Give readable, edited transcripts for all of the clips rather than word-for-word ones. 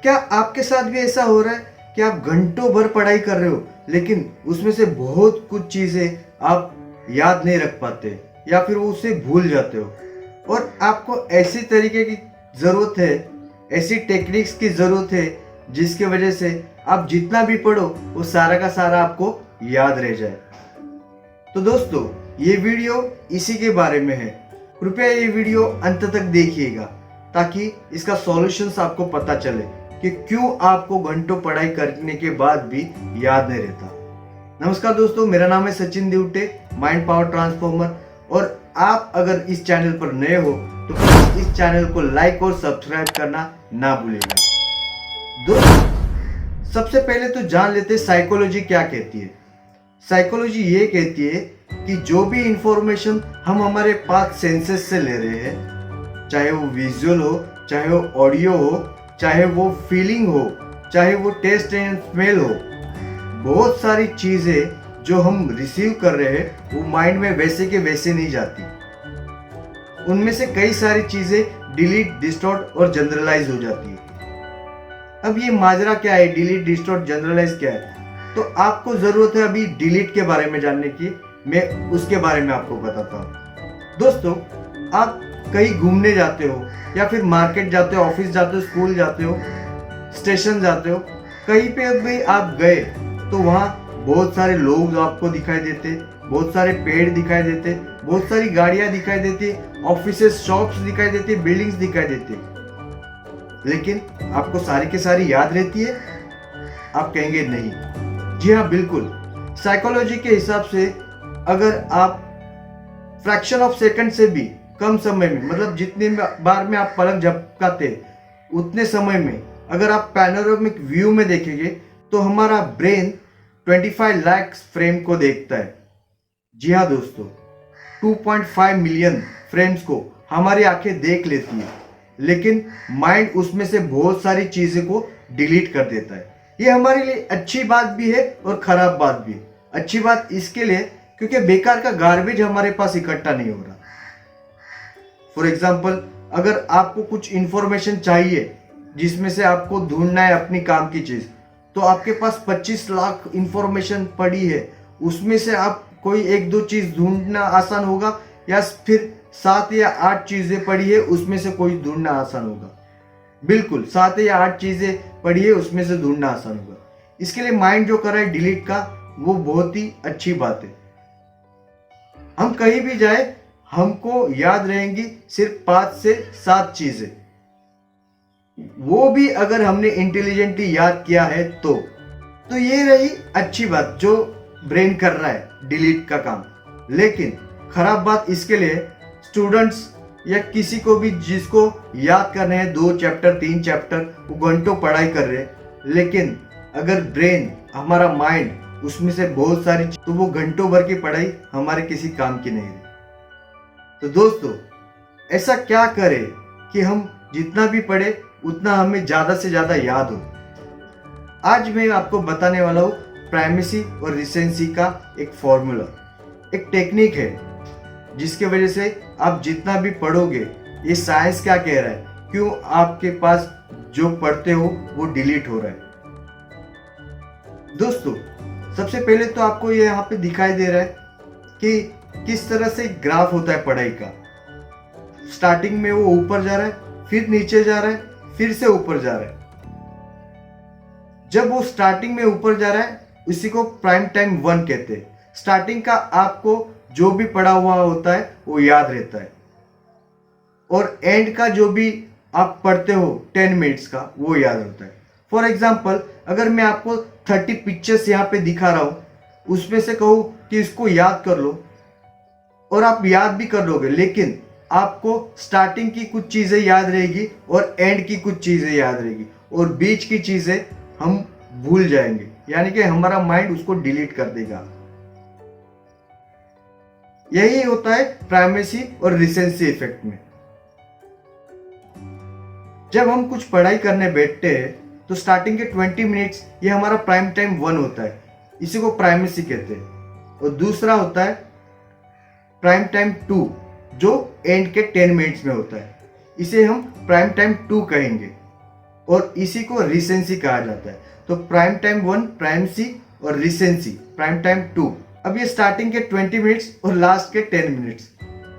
क्या आपके साथ भी ऐसा हो रहा है कि आप घंटों भर पढ़ाई कर रहे हो लेकिन उसमें से बहुत कुछ चीजें आप याद नहीं रख पाते या फिर वो उसे भूल जाते हो, और आपको ऐसी तरीके की ज़रूरत है, ऐसी टेक्निक्स की ज़रूरत है जिसकी वजह से आप जितना भी पढ़ो वो सारा का सारा आपको याद रह जाए। तो दोस्तों, ये वीडियो इसी के बारे में है। कृपया ये वीडियो अंत तक देखिएगा ताकि इसका सॉल्यूशंस आपको पता चले कि क्यों आपको घंटों पढ़ाई करने के बाद भी याद नहीं रहता। नमस्कार दोस्तों, मेरा नाम है Sachin Divate, mind power transformer, और आप अगर इस चैनल पर नए हो तो प्लीज इस चैनल को लाइक और सब्सक्राइब करना ना भूलिएगा। दोस्तों, सबसे पहले तो जान लेते साइकोलॉजी क्या कहती है। साइकोलॉजी ये कहती है कि जो भी इंफॉर्मेशन हम हमारे 5 सेंसेस से ले रहे हैं, चाहे वो विजुअल हो, चाहे वो ऑडियो हो, चाहे वो फीलिंग हो, चाहे वो टेस्ट एंड स्मेल हो, बहुत सारी चीजें जो हम रिसीव कर रहे हैं वो माइंड में वैसे के वैसे नहीं जाती। उनमें से कई सारी चीजें डिलीट, डिस्टॉर्ट और जनरलाइज हो जाती है। अब ये माजरा क्या है, डिलीट, डिस्टॉर्ट, जनरलाइज क्या है, तो आपको जरूरत है अभी डिलीट के बारे में जानने की। मैं उसके बारे में आपको बताता हूँ। दोस्तों, आप कहीं घूमने जाते हो या फिर मार्केट जाते हो, ऑफिस जाते हो, स्कूल जाते हो, स्टेशन जाते हो, कहीं पे भी आप गए तो वहाँ बहुत सारे लोग आपको दिखाई देते, बहुत सारे पेड़ दिखाई देते, बहुत सारी गाड़ियां दिखाई देती, ऑफिसेस, शॉप्स दिखाई देती, बिल्डिंग्स दिखाई देती, लेकिन आपको सारी की सारी याद रहती है? आप कहेंगे नहीं। जी हाँ, बिल्कुल। साइकोलॉजी के हिसाब से अगर आप फ्रैक्शन ऑफ सेकंड से भी कम समय में, मतलब जितने बार में आप पलक झपकाते उतने समय में अगर आप पैनोरामिक व्यू में देखेंगे तो हमारा ब्रेन 25 लाख फ्रेम को देखता है। जी हाँ दोस्तों, 2.5 मिलियन फ्रेम्स को हमारी आंखें देख लेती है, लेकिन माइंड उसमें से बहुत सारी चीजें को डिलीट कर देता है। ये हमारे लिए अच्छी बात भी है और खराब बात भी। अच्छी बात इसके लिए क्योंकि बेकार का गार्बेज हमारे पास इकट्ठा नहीं हो रहा। फॉर एग्जाम्पल, अगर आपको कुछ इंफॉर्मेशन चाहिए जिसमें से आपको ढूंढना है अपनी काम की चीज, तो आपके पास 25 लाख इंफॉर्मेशन पड़ी है, उसमें से आप कोई 1-2 चीज ढूंढना आसान होगा, या फिर 7 या 8 चीजें पड़ी है उसमें से कोई ढूंढना आसान होगा? बिल्कुल, 7 या 8 चीजें पड़ी है उसमें से ढूंढना आसान होगा। इसके लिए माइंड जो कर रहा है डिलीट का, वो बहुत ही अच्छी बात है। हम कहीं भी जाए हमको याद रहेंगी सिर्फ 5 से 7 चीजें, वो भी अगर हमने इंटेलिजेंटली याद किया है तो ये रही अच्छी बात जो ब्रेन कर रहा है डिलीट का काम। लेकिन खराब बात इसके लिए स्टूडेंट्स या किसी को भी जिसको याद करने हैं 2 चैप्टर 3 चैप्टर, वो घंटों पढ़ाई कर रहे हैं, लेकिन अगर ब्रेन, हमारा माइंड उसमें से बहुत सारी, तो वो घंटों भर की पढ़ाई हमारे किसी काम की नहीं रही। तो दोस्तों, ऐसा क्या करें कि हम जितना भी पढ़े उतना हमें ज्यादा से ज्यादा याद हो। आज मैं आपको बताने वाला हूँ प्राइमेसी और रिसेंसी का एक फॉर्मूला, एक टेक्निक है जिसके वजह से आप जितना भी पढ़ोगे, ये साइंस क्या कह रहा है, क्यों आपके पास जो पढ़ते हो वो डिलीट हो रहा है। दोस्तों, सबसे पहले तो आपको ये यहाँ पे दिखाई दे रहा है कि किस तरह से ग्राफ होता है पढ़ाई का। स्टार्टिंग में वो ऊपर जा रहा है, फिर नीचे जा रहा है, फिर से ऊपर जा रहा है। जब वो स्टार्टिंग में ऊपर जा रहा है उसी को प्राइम टाइम 1 कहते हैं। स्टार्टिंग का आपको जो भी पढ़ा हुआ होता है वो याद रहता है, और एंड का जो भी आप पढ़ते हो 10 मिनट्स का वो याद होता है। फॉर एग्जाम्पल, अगर मैं आपको 30 पिक्चर्स यहाँ पे दिखा रहा हूँ, उसमें से कहूँ कि इसको याद कर लो, और आप याद भी कर लोगे, लेकिन आपको स्टार्टिंग की कुछ चीजें याद रहेगी और एंड की कुछ चीजें याद रहेगी, और बीच की चीजें हम भूल जाएंगे, यानी कि हमारा माइंड उसको डिलीट कर देगा। यही होता है प्राइमेसी और रिसेंसी इफेक्ट में। जब हम कुछ पढ़ाई करने बैठते हैं तो स्टार्टिंग के 20 मिनट्स ये हमारा प्राइम टाइम 1 होता है, इसी को प्राइमेसी कहते हैं। और दूसरा होता है प्राइम टाइम 2 जो एंड के 10 मिनट्स में होता है, इसे हम प्राइम टाइम 2 कहेंगे। और इसी को रिसेंसी कहा जाता है। तो प्राइम टाइम 1 प्राइमेसी और रिसेंसी प्राइम टाइम 2। अब ये स्टार्टिंग के 20 मिनट्स और लास्ट के 10 मिनट्स,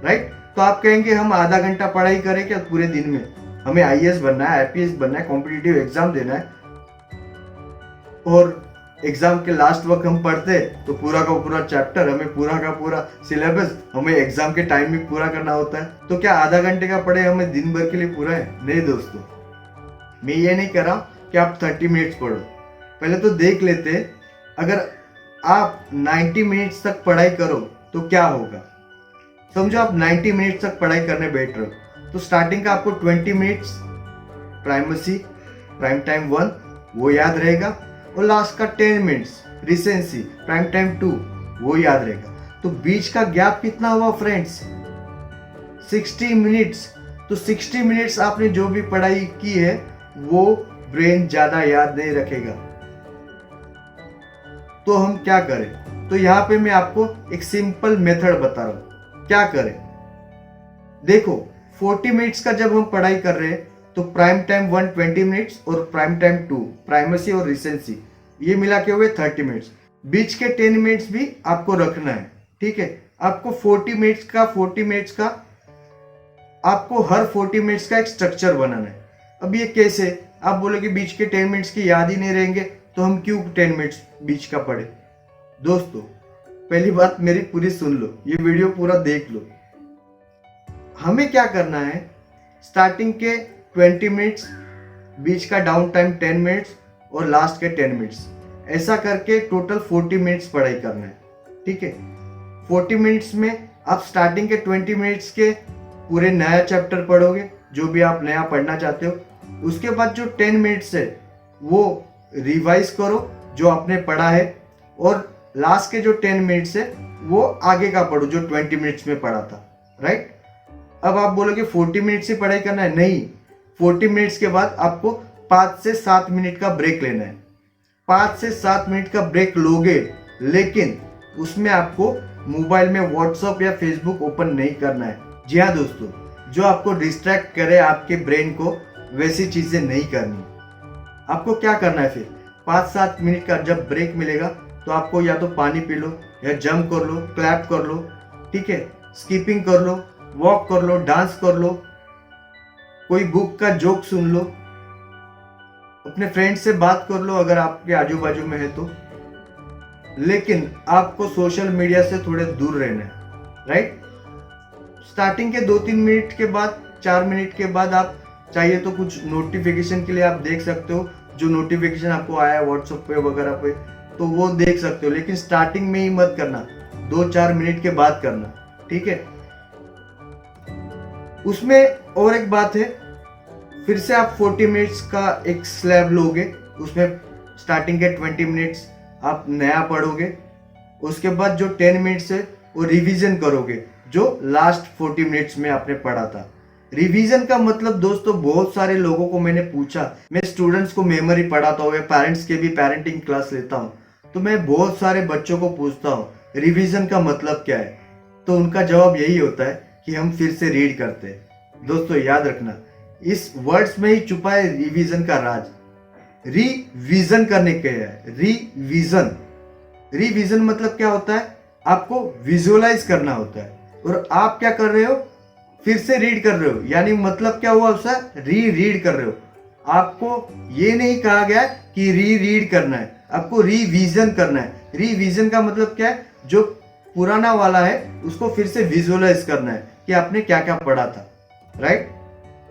राइट। तो आप कहेंगे हम आधा घंटा पढ़ाई करें क्या पूरे दिन में? हमें आईएएस बनना है, आईपीएस बनना है, कॉम्पिटिटिव एग्जाम देना है, और एग्जाम के लास्ट वक्त हम पढ़ते तो पूरा का पूरा चैप्टर, हमें पूरा का पूरा सिलेबस हमें एग्जाम के टाइम में पूरा करना होता है। तो क्या आधा घंटे का पढ़े हमें दिन भर के लिए पूरा है? नहीं दोस्तों, मैं ये नहीं कह रहा कि आप 30 मिनट्स पढ़ो। पहले तो देख लेते अगर आप 90 मिनट्स तक पढ़ाई करो तो क्या होगा। समझो आप 90 मिनट्स तक पढ़ाई करने बैठ रहे हो, तो स्टार्टिंग का आपको 20 मिनट्स प्राइमेसी प्राइम टाइम 1 वो याद रहेगा, और लास्ट का 10 मिनट्स रिसेंसी प्राइम टाइम 2 वो याद रहेगा। तो बीच का गैप कितना हुआ फ्रेंड्स? 60 मिनट्स। तो 60 मिनट्स आपने जो भी पढ़ाई की है वो ब्रेन ज्यादा याद नहीं रखेगा। तो हम क्या करें? तो यहां पे मैं आपको एक सिंपल मेथड बता रहा हूं क्या करें। देखो 40 मिनट्स का जब हम पढ़ाई कर रहे हैं तो प्राइम टाइम 1 20 मिनट्स और प्राइम टाइम 2 प्राइमेसी और रिसेंसी ये मिला के हुए 30 मिनट्स। बीच के 10 मिनट्स भी आपको रखना है, ठीक है। आपको 40 मिनट्स का आपको हर 40 मिनट्स का एक स्ट्रक्चर बनाना है। अब ये कैसे? आप बोलोगे बीच के 10 मिनट्स की याद ही नहीं रहेंगे तो हम क्यों 10 मिनट्स बीच का पढ़े? दोस्तों पहली बात मेरी पूरी सुन लो, ये वीडियो पूरा देख लो। हमें क्या करना है, स्टार्टिंग के 20 मिनट्स, बीच का डाउन टाइम 10 मिनट्स और लास्ट के 10 मिनट्स, ऐसा करके टोटल 40 मिनट्स पढ़ाई करना है, ठीक है। 40 मिनट्स में आप स्टार्टिंग के 20 मिनट्स के पूरे नया चैप्टर पढ़ोगे जो भी आप नया पढ़ना चाहते हो। उसके बाद जो 10 मिनट्स है वो रिवाइज करो जो आपने पढ़ा है, और लास्ट के जो 10 मिनट्स है वो आगे का पढ़ो जो 20 मिनट्स में पढ़ा था, राइट। अब आप बोलोगे 40 मिनट्स से पढ़ाई करना है? नहीं, 40 मिनट्स के बाद आपको 5 से 7 मिनट का ब्रेक लेना है। 5 से 7 मिनट का ब्रेक लोगे, लेकिन उसमें आपको मोबाइल में व्हाट्सएप या फेसबुक ओपन नहीं करना है। जी हाँ दोस्तों, जो आपको डिस्ट्रैक्ट करे आपके ब्रेन को वैसी चीजें नहीं करनी। आपको क्या करना है फिर? 5-7 मिनट का जब ब्रेक मिलेगा तो आपको या तो पानी पी लो, या जंप कर लो, क्लैप कर लो, ठीक है, स्कीपिंग कर लो, वॉक कर लो, डांस कर लो, कोई बुक का जोक सुन लो, अपने फ्रेंड से बात कर लो अगर आपके आजू बाजू में है तो। लेकिन आपको सोशल मीडिया से थोड़े दूर रहना है, राइट। स्टार्टिंग के 2-3 मिनट के बाद, 4 मिनट के बाद आप चाहिए तो कुछ नोटिफिकेशन के लिए आप देख सकते हो, जो नोटिफिकेशन आपको आया है व्हाट्सएप पे वगैरह पे, तो वो देख सकते हो। लेकिन स्टार्टिंग में ही मत करना, 2-4 मिनट के बाद करना, ठीक है। उसमें और एक बात है, फिर से आप 40 मिनट्स का एक स्लैब लोगे, उसमें स्टार्टिंग के 20 मिनट्स आप नया पढ़ोगे, उसके बाद जो 10 मिनट्स है वो रिवीजन करोगे जो लास्ट 40 मिनट्स में आपने पढ़ा था। रिवीजन का मतलब दोस्तों, बहुत सारे लोगों को मैंने पूछा, मैं स्टूडेंट्स को मेमोरी पढ़ाता हूँ या पेरेंट्स के भी पेरेंटिंग क्लास लेता हूँ, तो मैं बहुत सारे बच्चों को पूछता हूँ रिवीजन का मतलब क्या है, तो उनका जवाब यही होता है कि हम फिर से रीड करते हैं। दोस्तों याद रखना, इस वर्ड्स में ही छुपा है रिवीजन का राज। रिवीजन करने के है, रिवीजन। रिवीजन मतलब क्या होता है? आपको विजुअलाइज करना होता है, और आप क्या कर रहे हो? फिर से रीड कर रहे हो। यानी मतलब क्या हुआ उसका? रीड कर रहे हो। आपको ये नहीं कहा गया कि रीड करना है, आपको रिवीजन करना है। रिवीजन का मतलब क्या है? जो पुराना वाला है उसको फिर से विजुअलाइज करना है कि आपने क्या क्या पढ़ा था, राइट।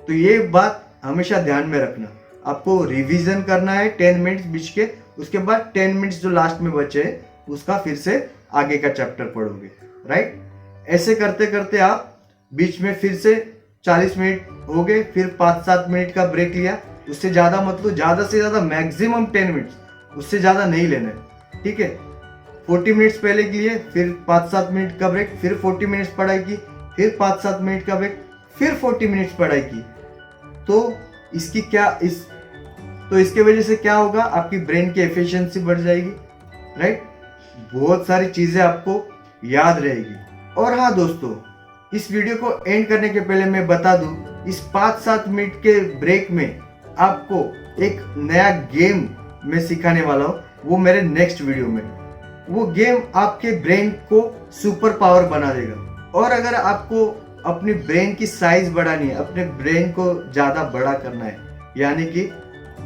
तो ये बात हमेशा ध्यान में रखना, आपको रिवीजन करना है 10 मिनट्स बीच के, उसके बाद 10 मिनट्स जो लास्ट में बचे उसका फिर से आगे का चैप्टर पढ़ोगे, राइट। ऐसे करते करते आप बीच में फिर से 40 मिनट हो गए, फिर 5-7 मिनट का ब्रेक लिया। उससे ज़्यादा मतलब ज़्यादा से ज़्यादा मैक्सिमम 10 मिनट्स, उससे ज़्यादा नहीं लेना है, ठीक है। 40 मिनट्स पहले के लिए, फिर 5-7 मिनट का ब्रेक, फिर 40 मिनट्स पढ़ाई की, फिर 5-7 मिनट का ब्रेक, फिर 40 मिनट्स पढ़ाई की। तो इसके वजह से क्या होगा? आपकी ब्रेन की एफिशिएंसी बढ़ जाएगी, राइट। बहुत सारी चीजें आपको याद रहेगी। और हाँ दोस्तों, इस वीडियो को एंड करने के पहले मैं बता दूं, इस 5-7 मिनट के ब्रेक में आपको एक नया गेम मैं सिखाने वाला हूँ, वो मेरे नेक्स्ट वीडियो में। वो गेम आपके ब्रेन को सुपर पावर बना देगा। और अगर आपको अपनी ब्रेन की साइज बढ़ानी है, अपने ब्रेन को ज़्यादा बड़ा करना है, यानी कि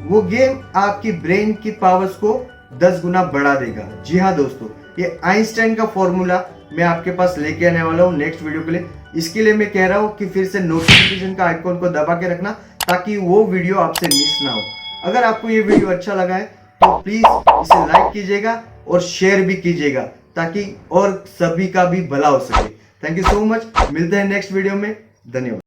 वो गेम आपकी ब्रेन की पावर्स को 10 गुना बढ़ा देगा। जी हाँ दोस्तों, ये आइंस्टाइन का फॉर्मूला मैं आपके पास लेके आने वाला हूँ नेक्स्ट वीडियो के लिए। इसके लिए मैं कह रहा हूँ कि फिर से नोटिफिकेशन का आइकॉन को दबा के रखना, ताकि वो वीडियो आपसे मिस ना हो। अगर आपको ये वीडियो अच्छा लगा है तो प्लीज इसे लाइक कीजिएगा और शेयर भी कीजिएगा, ताकि और सभी का भी भला हो सके। थैंक यू सो मच, मिलते हैं नेक्स्ट वीडियो में। धन्यवाद।